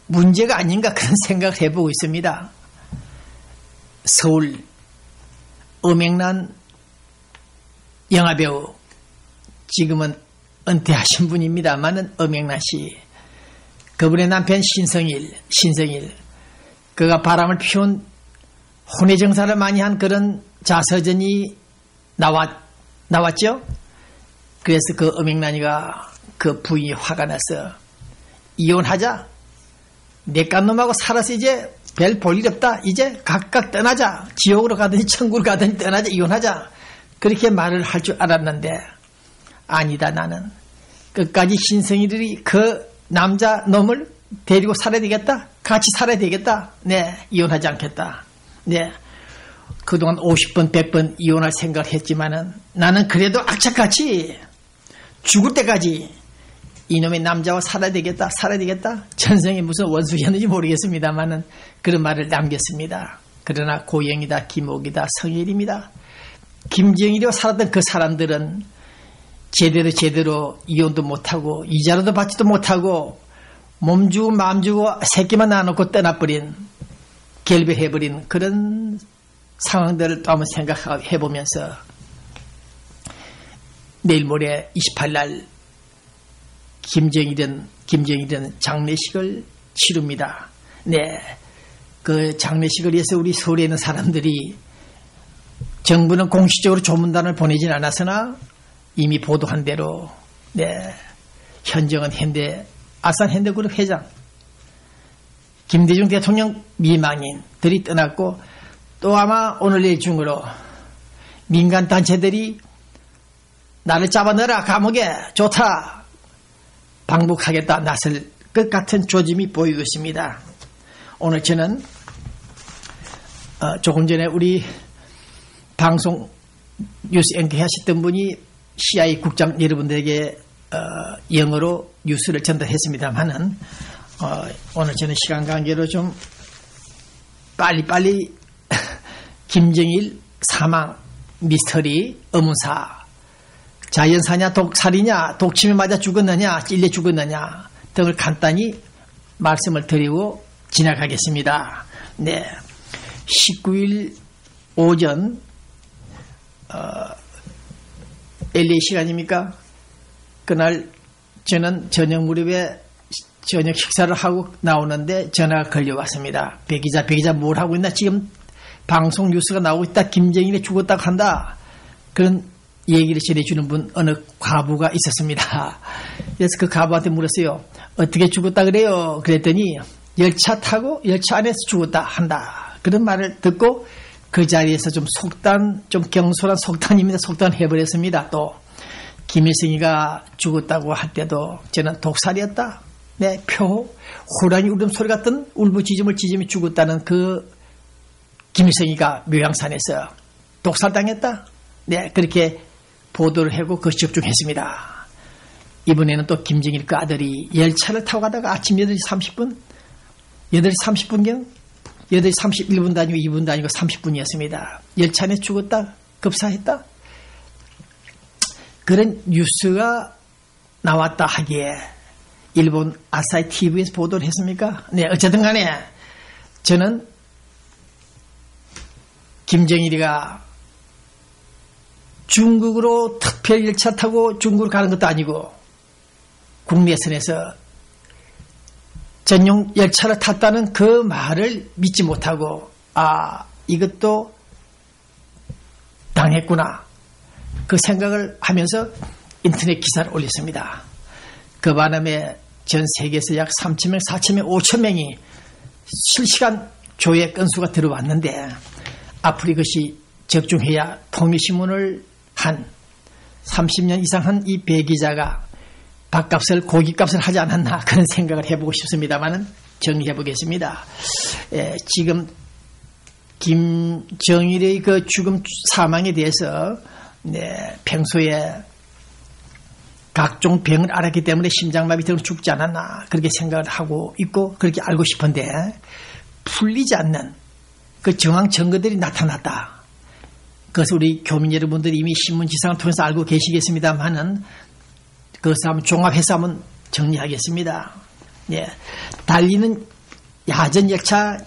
문제가 아닌가 그런 생각을 해보고 있습니다. 서울 엄앵란 영화배우, 지금은 은퇴하신 분입니다만은 엄앵란 씨, 그분의 남편 신성일, 그가 바람을 피운 혼외정사를 많이 한 그런 자서전이 나왔죠. 그래서 그 엄앵란이가 그 부인이 화가 나서 이혼하자, 내깟 놈하고 살아서 이제 별 볼 일 없다, 이제 각각 떠나자, 지옥으로 가든지 천국으로 가든지 떠나자, 이혼하자, 그렇게 말을 할 줄 알았는데 아니다, 나는 끝까지 신성일이 그 남자 놈을 데리고 살아야 되겠다, 같이 살아야 되겠다, 네, 이혼하지 않겠다. 네, 그동안 50번 100번 이혼할 생각을 했지만은 나는 그래도 악착같이 죽을 때까지 이놈의 남자와 살아야 되겠다. 전생에 무슨 원수였는지 모르겠습니다만은 그런 말을 남겼습니다. 그러나 고영이다, 김옥이다, 성일입니다. 김정일이와 살았던 그 사람들은 제대로 이혼도 못하고 이자로도 받지도 못하고 몸 주고 마음 주고 새끼만 낳아놓고 떠나버린, 결별해버린 그런 상황들을 또 한번 생각해보면서 내일 모레 28날 김정일은 장례식을 치릅니다. 네, 그 장례식을 위해서 우리 서울에 있는 사람들이, 정부는 공식적으로 조문단을 보내진 않았으나 이미 보도한 대로, 네, 현정은 아산 현대그룹 회장, 김대중 대통령 미망인들이 떠났고, 또 아마 오늘 내일 중으로 민간 단체들이 나를 잡아넣어라, 감옥에 좋다, 방북하겠다 나설 것 같은 조짐이 보이고 있습니다. 오늘 저는 조금 전에 우리 방송 뉴스 앵커 하셨던 분이 CIA 국장 여러분들에게 영어로 뉴스를 전달했습니다만은 오늘 저는 시간 관계로 좀 빨리 김정일 사망 미스터리 의문사, 자연사냐 독살이냐, 독침에 맞아 죽었느냐, 찔려 죽었느냐 등을 간단히 말씀을 드리고 지나가겠습니다. 네, 19일 오전 LA 시간입니까? 그날 저는 저녁 무렵에 저녁 식사를 하고 나오는데 전화가 걸려왔습니다. 배 기자 뭘 하고 있나? 지금 방송 뉴스가 나오고 있다. 김정일이 죽었다고 한다. 그런 얘기를 전해주는 분, 어느 과부가 있었습니다. 그래서 그 과부한테 물었어요. 어떻게 죽었다 그래요? 그랬더니 열차 타고 열차 안에서 죽었다 한다. 그런 말을 듣고 그 자리에서 좀 경솔한 속단입니다. 속단해버렸습니다. 또 김일성이가 죽었다고 할 때도 저는 독살이었다. 네, 표호, 호랑이 울음소리 같은 울부짖음을 짖으며 죽었다는 그 김일성이가 묘양산에서 독살당했다. 네, 그렇게 보도를 하고 그것이 적중했습니다. 이번에는 또 김정일 그 아들이 열차를 타고 가다가 아침 8시 30분, 8시 30분경, 8시 31분도 아니고 2분도 아니고 30분이었습니다. 열차 안에 죽었다, 급사했다. 그런 뉴스가 나왔다 하기에 일본 아사히 TV에서 보도를 했습니까? 네, 어쨌든 간에 저는 김정일이가 중국으로 특별 열차 타고 중국으로 가는 것도 아니고 국내선에서 전용 열차를 탔다는 그 말을 믿지 못하고, 이것도 당했구나, 그 생각을 하면서 인터넷 기사를 올렸습니다. 그 바람에 전 세계에서 약 3,000명, 4,000명, 5,000명이 실시간 조회 건수가 들어왔는데, 앞으로 이것이 적중해야 통일신문을 한 30년 이상 한 이 배 기자가 밥값을, 고깃값을 하지 않았나, 그런 생각을 해보고 싶습니다만은 정리해 보겠습니다. 지금 김정일의 그 죽음 사망에 대해서 평소에 각종 병을 알았기 때문에 심장마비 등으로 죽지 않았나, 그렇게 생각을 하고 있고 그렇게 알고 싶은데, 풀리지 않는 그 정황 증거들이 나타났다. 그것을 우리 교민 여러분들이 이미 신문지상을 통해서 알고 계시겠습니다만은 그것을 한번 종합해서 한번 정리하겠습니다. 예. 달리는 야전 열차,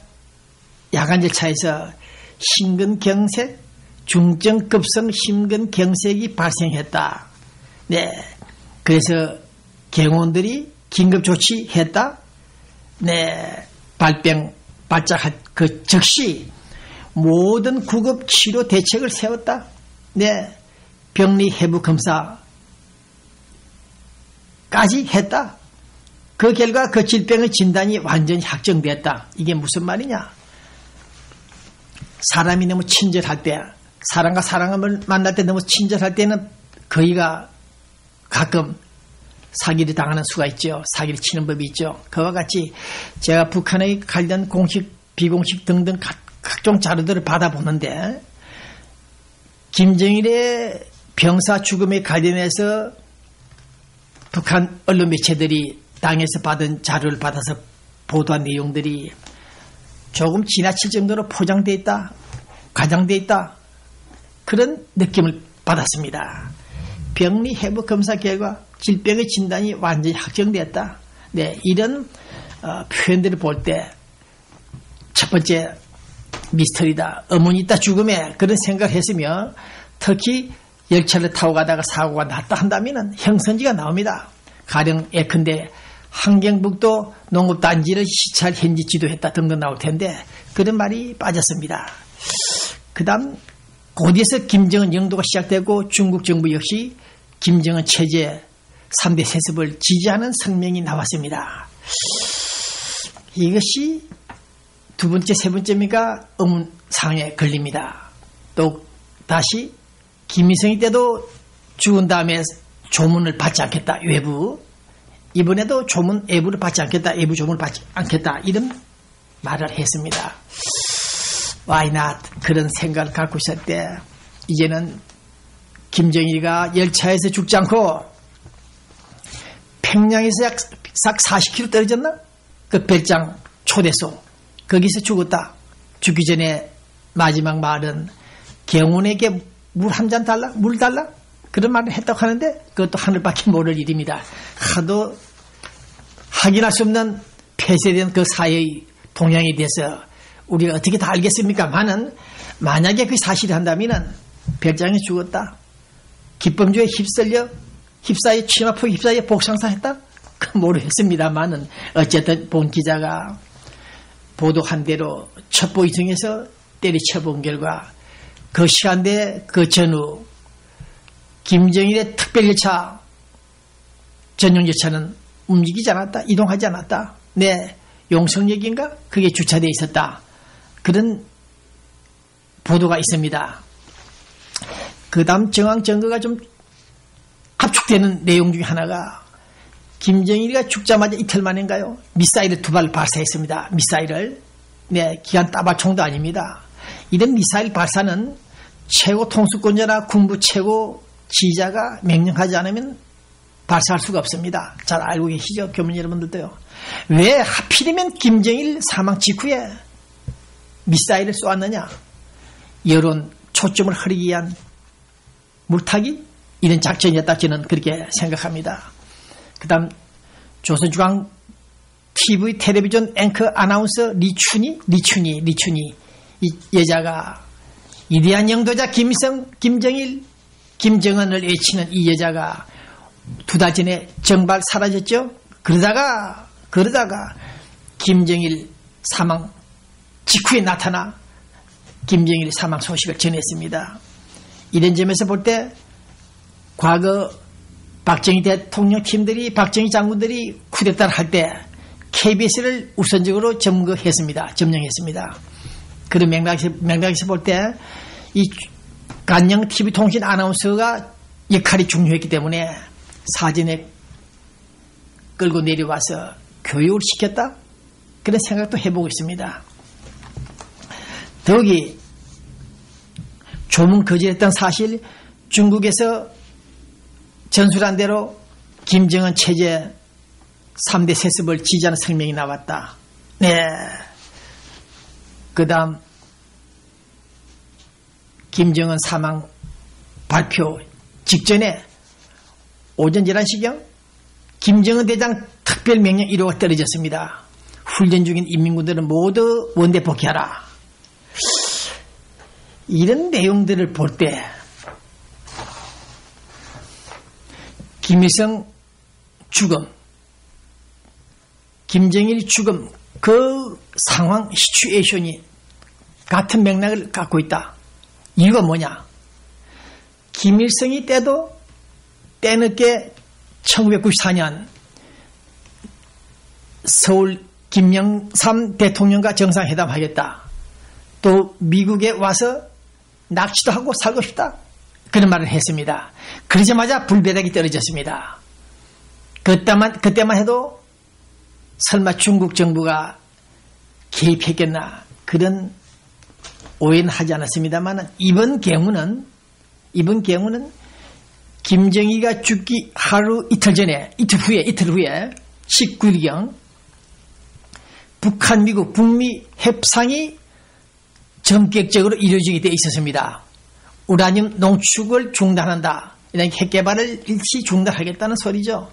야간 열차에서 심근경색, 중증급성 심근경색이 발생했다. 네. 그래서 경호원들이 긴급 조치했다. 네. 발작할 그 즉시 모든 구급 치료 대책을 세웠다. 네. 병리 해부 검사까지 했다. 그 결과 그 질병의 진단이 완전히 확정됐다. 이게 무슨 말이냐? 사람이 너무 친절할 때, 사람과 사람을 만날 때 너무 친절할 때는 거의가 가끔 사기를 당하는 수가 있죠. 사기를 치는 법이 있죠. 그와 같이 제가 북한의 관련 공식, 비공식 등등 각종 자료들을 받아보는데 김정일의 병사 죽음에 관련해서 북한 언론 매체들이 당에서 받은 자료를 받아서 보도한 내용들이 조금 지나칠 정도로 포장되어 있다, 과장되어 있다, 그런 느낌을 받았습니다. 병리 해부 검사 결과 질병의 진단이 완전히 확정되었다. 네, 이런 표현들을 볼 때 첫 번째 미스터리다, 의문이 있다, 죽음에, 그런 생각을 했으며, 특히 열차를 타고 가다가 사고가 났다 한다면 형선지가 나옵니다. 가령 예컨대 함경북도 농업단지를 시찰 현지 지도했다 등등 나올 텐데 그런 말이 빠졌습니다. 그 다음 곧이어서 김정은 영도가 시작되고 중국 정부 역시 김정은 체제 3대 세습을 지지하는 성명이 나왔습니다. 이것이 두 번째, 세 번째입니까? 의문사항에 걸립니다. 또 다시 김일성이 때도 죽은 다음에 조문을 받지 않겠다, 외부. 이번에도 조문, 외부를 받지 않겠다, 외부 조문을 받지 않겠다, 이런 말을 했습니다. Why not? 그런 생각을 갖고 있을 때 이제는 김정일이가 열차에서 죽지 않고 평양에서 약 40km 떨어졌나? 그 별장 초대소, 거기서 죽었다. 죽기 전에 마지막 말은 경훈에게 물 한 잔 달라? 물 달라? 그런 말을 했다고 하는데 그것도 하늘밖에 모를 일입니다. 하도 확인할 수 없는 폐쇄된 그 사회의 동향에 대해서 우리가 어떻게 다 알겠습니까? 만약에 그 사실이 한다면 별장에 죽었다. 기범주에 휩싸여 치마포 휩싸여 복상사 했다? 그 모르겠습니다만은 어쨌든 본 기자가 보도한 대로 첩보 이송해서 때리쳐본 결과 그 시간대 그 전후 김정일의 특별열차 전용열차는 움직이지 않았다. 이동하지 않았다. 네, 용성역인가? 그게 주차되어 있었다. 그런 보도가 있습니다. 그 다음 정황 증거가 좀 압축되는 내용 중에 하나가 김정일이가 죽자마자 이틀 만인가요? 미사일을 2발 발사했습니다. 미사일을. 네, 기관 따발총도 아닙니다. 이런 미사일 발사는 최고 통수권자나 군부 최고 지휘자가 명령하지 않으면 발사할 수가 없습니다. 잘 알고 계시죠? 교민 여러분들도요. 왜 하필이면 김정일 사망 직후에 미사일을 쏘았느냐? 여론 초점을 흐리기 위한 물타기? 이런 작전이었다 저는 그렇게 생각합니다. 그 다음 조선중앙 TV 텔레비전 앵커 아나운서 리춘이 이 여자가 위대한 영도자 김일성, 김정일, 김정은을 외치는 이 여자가 2달 전에 정발 사라졌죠. 그러다가 김정일 사망 직후에 나타나 김정일 사망 소식을 전했습니다. 이런 점에서 볼 때 과거 박정희 대통령 팀들이, 박정희 장군들이 쿠데타를 할 때 KBS를 우선적으로 점령했습니다. 그런 맥락에서 볼 때 이 간영 TV통신 아나운서가 역할이 중요했기 때문에 사전에 끌고 내려와서 교육을 시켰다? 그런 생각도 해보고 있습니다. 더욱이 조문 거절했던 사실, 중국에서 전술한 대로 김정은 체제 3대 세습을 지지하는 성명이 나왔다. 네. 그 다음 김정은 사망 발표 직전에 오전 11시경 김정은 대장 특별명령 1호가 떨어졌습니다. 훈련 중인 인민군들은 모두 원대 복귀하라. 이런 내용들을 볼 때 김일성 죽음, 김정일 죽음, 그 상황, 시츄에이션이 같은 맥락을 갖고 있다. 이유가 뭐냐? 김일성이 때도 때늦게 1994년 서울 김영삼 대통령과 정상회담 하겠다. 또 미국에 와서 낚시도 하고 살고 싶다. 그런 말을 했습니다. 그러자마자 불배닥이 떨어졌습니다. 그때만 해도 설마 중국 정부가 개입했겠나 그런 오해는 하지 않았습니다만 이번 경우는 김정일이가 죽기 이틀 후에 19일경 북한, 미국, 북미 협상이 전격적으로 이루어지게 되어 있었습니다. 우라늄 농축을 중단한다. 이런 핵 개발을 일시 중단하겠다는 소리죠.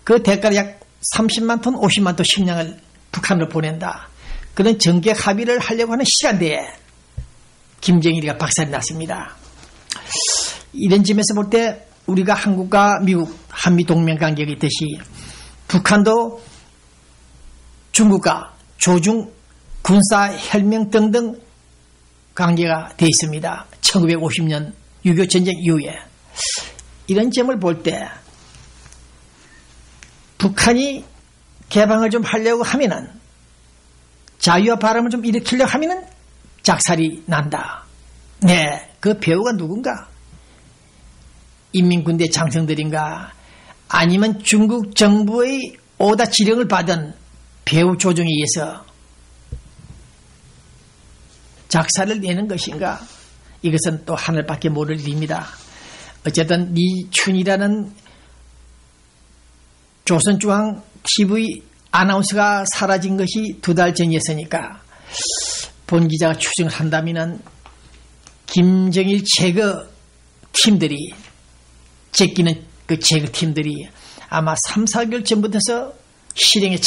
그 대가로 약 30만 톤, 50만 톤 식량을 북한으로 보낸다. 그런 전격 합의를 하려고 하는 시간대에 김정일이가 박살이 났습니다. 이런 점에서 볼 때 우리가 한국과 미국, 한미 동맹 관계가 있듯이 북한도 중국과 조중, 군사, 혈맹 등등 관계가 되어 있습니다. 1950년 6.25 전쟁 이후에 이런 점을 볼 때 북한이 개방을 좀 하려고 하면은 자유와 바람을 좀 일으키려고 하면은 작살이 난다. 네, 그 배우가 누군가? 인민군대 장성들인가? 아니면 중국 정부의 오다 지령을 받은 배후 조정에 의해서 작사를 내는 것인가? 이것은 또 하늘밖에 모를 일입니다. 어쨌든 리춘이라는 조선중앙 TV 아나운서가 사라진 것이 2달 전이었으니까 본 기자가 추정을 한다면 김정일 제거 팀들이 제끼는 그 제거 팀들이 아마 3, 4개월 전부터 실행에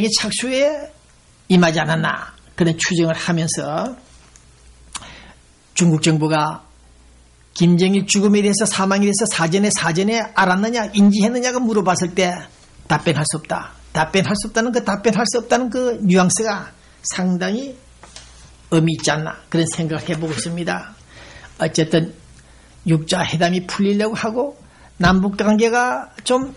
착수에 임하지 않았나 그런 추정을 하면서 중국 정부가 김정일 죽음에 대해서 사망에 대해서 사전에 알았느냐 인지했느냐고 물어봤을 때 답변할 수 없다. 답변할 수 없다는 그 뉘앙스가 상당히 의미 있지 않나 그런 생각을 해보고 있습니다. 어쨌든 육자 회담이 풀리려고 하고 남북관계가 좀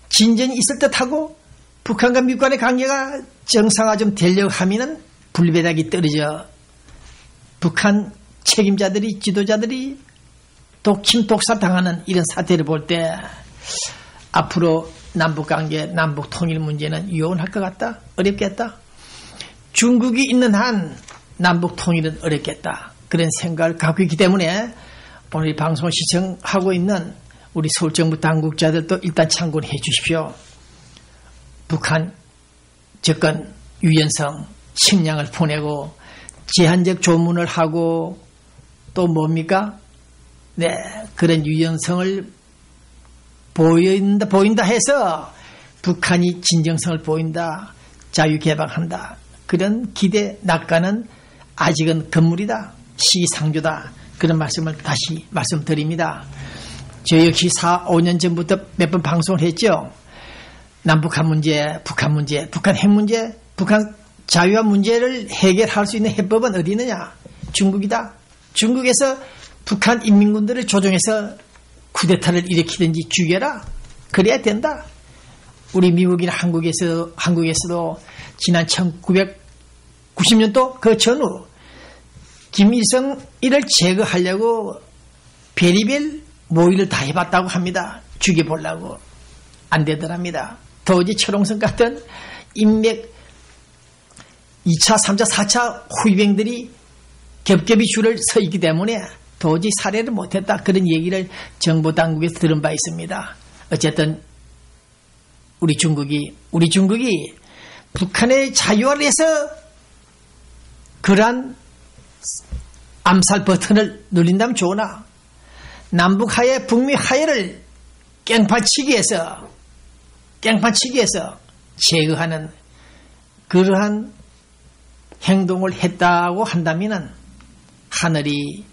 진전이 있을 듯하고 북한과 미국 간의 관계가 정상화 좀 되려고 하면은 불배닥이 떨어져 북한 책임자들이 지도자들이 독침 독살 당하는 이런 사태를 볼 때 앞으로 남북관계 남북 통일 문제는 유연할 것 같다. 어렵겠다. 중국이 있는 한 남북 통일은 어렵겠다. 그런 생각을 갖고 있기 때문에 오늘 이 방송을 시청하고 있는 우리 서울정부 당국자들도 일단 참고를 해 주십시오. 북한 접근 유연성 식량을 보내고 제한적 조문을 하고 또 뭡니까? 네, 그런 유연성을 보인다 해서 북한이 진정성을 보인다. 자유개방한다. 그런 기대 낙관은 아직은 건물이다. 시기상조다. 그런 말씀을 다시 말씀드립니다. 저 역시 4, 5년 전부터 몇 번 방송을 했죠. 남북한 문제, 북한 문제, 북한 핵 문제, 북한 자유화 문제를 해결할 수 있는 해법은 어디 있느냐? 중국이다. 중국에서 북한 인민군들을 조종해서 쿠데타를 일으키든지 죽여라. 그래야 된다. 우리 미국이나 한국에서도 지난 1990년도 그 전후 김일성이를 제거하려고 별의별 모의를 다 해봤다고 합니다. 죽여보려고. 안 되더랍니다. 도저히 철옹성 같은 인맥 2차, 3차, 4차 후위병들이 겹겹이 줄을 서 있기 때문에 도저히 살해를 못했다. 그런 얘기를 정보 당국에서 들은 바 있습니다. 어쨌든 우리 중국이 북한의 자유화를 해서 그러한 암살 버튼을 누린다면 좋으나 남북 하해, 북미 하해를 깽판치기에서 제거하는 그러한 행동을 했다고 한다면 하늘이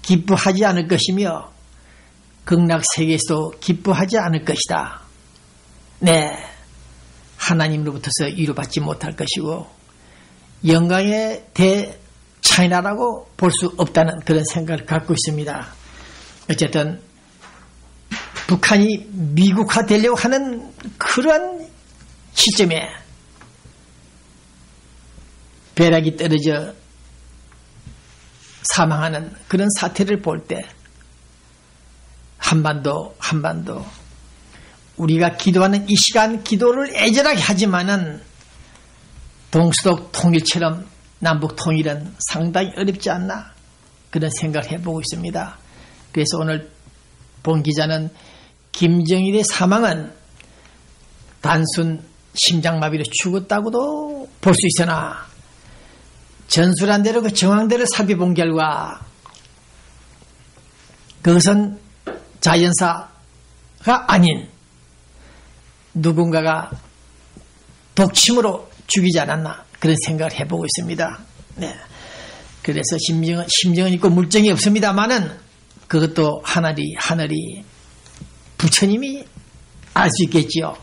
기뻐하지 않을 것이며 극락세계에서도 기뻐하지 않을 것이다. 네, 하나님으로부터서 위로받지 못할 것이고 영광의 대차이나라고 볼 수 없다는 그런 생각을 갖고 있습니다. 어쨌든 북한이 미국화되려고 하는 그런 시점에 벼락이 떨어져 사망하는 그런 사태를 볼 때 한반도 우리가 기도하는 이 시간 기도를 애절하게 하지만은 동서독 통일처럼 남북 통일은 상당히 어렵지 않나 그런 생각을 해보고 있습니다. 그래서 오늘 본 기자는 김정일의 사망은 단순 심장마비로 죽었다고도 볼 수 있으나 전술한 대로 그 정황대로 살펴본 결과 그것은 자연사가 아닌 누군가가 독침으로 죽이지 않았나 그런 생각을 해보고 있습니다. 네. 그래서 심정은 있고 물정이 없습니다만은 그것도 하늘이 부처님이 알 수 있겠지요.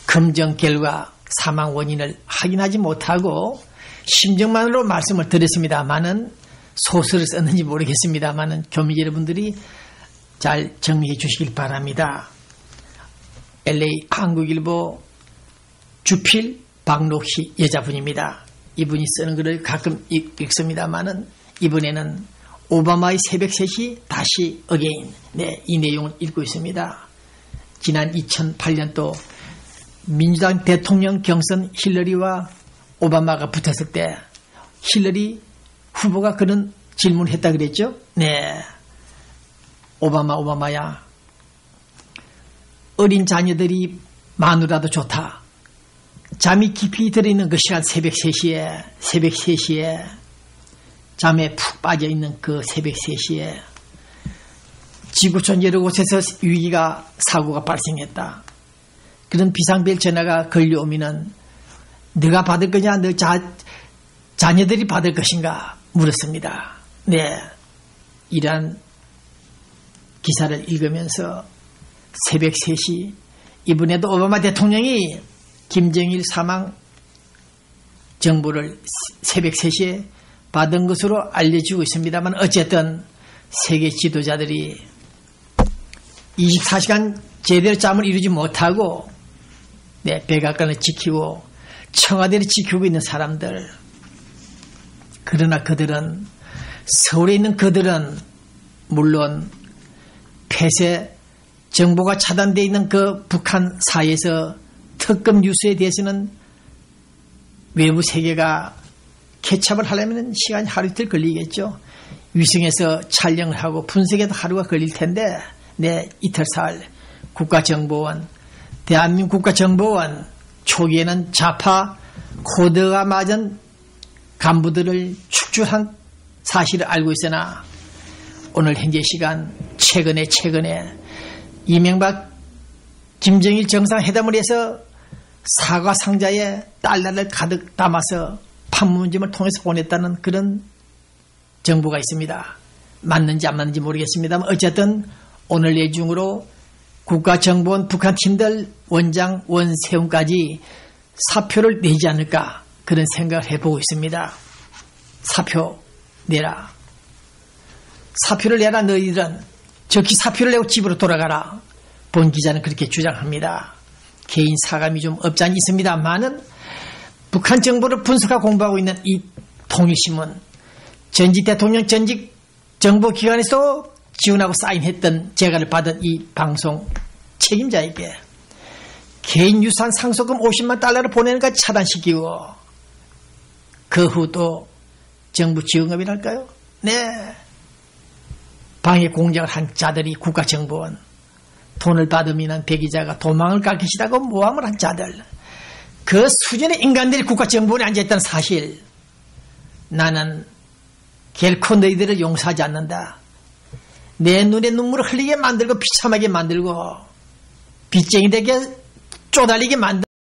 검정 결과 사망 원인을 확인하지 못하고 심정만으로 말씀을 드렸습니다만은 소설을 썼는지 모르겠습니다만은 교민 여러분들이 잘 정리해 주시길 바랍니다. LA 한국일보 주필 박록희 여자분입니다. 이분이 쓰는 글을 가끔 읽습니다만은 이번에는 오바마의 새벽 3시 다시 어게인 이 내용을 읽고 있습니다. 지난 2008년도 민주당 대통령 경선 힐러리와 오바마가 붙었을 때 힐러리 후보가 그런 질문을 했다 그랬죠. 네, 오바마야 어린 자녀들이 마누라도 좋다. 잠이 깊이 들어있는 그 시간 새벽 3시에 잠에 푹 빠져있는 그 새벽 3시에 지구촌 여러 곳에서 사고가 발생했다. 그런 비상벨 전화가 걸려오면은 네가 받을 거냐, 너 자녀들이 받을 것인가 물었습니다. 네, 이러한 기사를 읽으면서 새벽 3시 이번에도 오바마 대통령이 김정일 사망 정보를 새벽 3시에 받은 것으로 알려지고 있습니다만 어쨌든 세계 지도자들이 24시간 제대로 잠을 이루지 못하고 백악관을 지키고 청와대를 지키고 있는 사람들, 그러나 그들은 서울에 있는 그들은 물론 폐쇄 정보가 차단되어 있는 그 북한 사이에서 특급 뉴스에 대해서는 외부 세계가 캐치업을 하려면 시간이 하루 이틀 걸리겠죠. 위성에서 촬영을 하고 분석에도 하루가 걸릴 텐데 이틀살 국가정보원, 대한민국 국가정보원 초기에는 좌파 코드가 맞은 간부들을 축출한 사실을 알고 있으나 오늘 현재 시간 최근에 이명박 김정일 정상회담을 해서 사과 상자에 달러를 가득 담아서 판문점을 통해서 보냈다는 그런 정보가 있습니다. 맞는지 안 맞는지 모르겠습니다만 어쨌든 오늘 내중으로 국가정보원 북한 팀들 원장 원세훈까지 사표를 내지 않을까 그런 생각을 해보고 있습니다. 사표 내라. 사표를 내라. 너희들은 적히 사표를 내고 집으로 돌아가라. 본 기자는 그렇게 주장합니다. 개인 사감이 좀 없지 않이 있습니다만은 북한 정보를 분석하고 공부하고 있는 이 통일신문, 전직 대통령 전직 정보기관에서 지원하고 사인했던 재가를 받은 이 방송 책임자에게 개인 유산 상속금 50만 달러를 보내는 것 차단시키고 그 후 또 정부 지원금이랄까요? 네. 방해 공작을 한 자들이 국가정보원, 돈을 받으면 배기자가 도망을 갈 것이라고 모함을 한 자들, 그 수준의 인간들이 국가정보원에 앉아있다는 사실, 나는 결코 너희들을 용서하지 않는다. 내 눈에 눈물을 흘리게 만들고 비참하게 만들고 빚쟁이 되게 쪼달리게 만들고